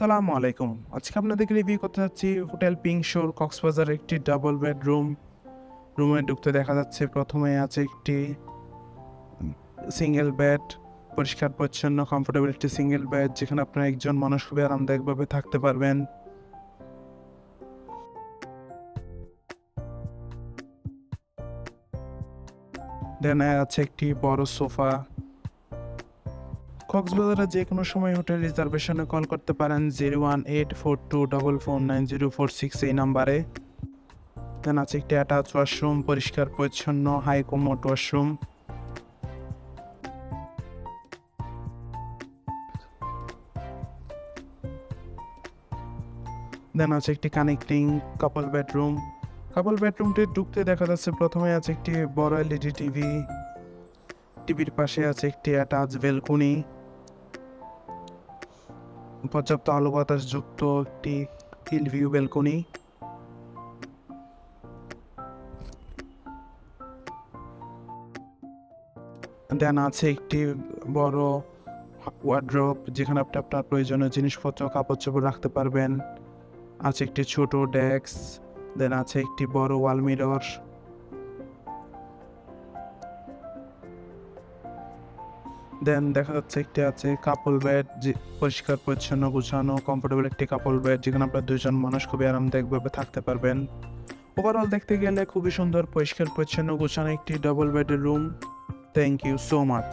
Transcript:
আসসালামু আলাইকুম। আজকে আপনাদেরকে রিভিউ করতে যাচ্ছি হোটেল পিঙ্ক শোর কক্সবাজারের একটি ডাবল বেডরুম। রুমে ঢুকতে দেখা যাচ্ছে প্রথমে আছে একটি সিঙ্গেল বেড, পরিষ্কার পরিচ্ছন্ন কমফোর্টেবল একটি সিঙ্গেল বেড যেখানে আপনারা একজন মানুষ খুবই আরামদায়কভাবে থাকতে পারবেন। দেন আছে একটি বড় সোফা। কক্সবাজারে যে কোনো সময় হোটেল রিজার্ভেশনে কল করতে পারেন 01842449046 এই নাম্বারে। দেন আছে একটি অ্যাটাচ ওয়াশরুম, পরিষ্কার পরিচ্ছন্ন হাই কমোড ওয়াশরুম। দেন আছে একটি কানেক্টিং কাপল বেডরুম। কাপল বেডরুমটি ঢুকতে দেখা যাচ্ছে প্রথমে আছে একটি বড় এলইডি টিভি। টিভির পাশে আছে একটি অ্যাটাচ বেলকনি, পর্যাপ্ত আলো বাতাস যুক্ত একটি হিল ভিউ বেলকনি। দেন আছে একটি বড় ওয়ার্ড্রোব যেখানে আপনি আপনার প্রয়োজনীয় জিনিসপত্র কাপড় চোপড় রাখতে পারবেন। আছে একটি ছোট ডেস্ক। দেন আছে একটি বড় ওয়াল মিরর। দেন দেখা যাচ্ছে একটি আছে কাপল বেড, যে পরিষ্কার পরিচ্ছন্ন গুছানো কমফোর্টেবল একটি কাপল বেড যেখানে আপনার দুইজন মানুষ খুবই আরামদায়কভাবে থাকতে পারবেন। ওভারঅল দেখতে গেলে খুবই সুন্দর পরিষ্কার পরিচ্ছন্ন গুছানো একটি ডাবল বেডের রুম। Thank you so much.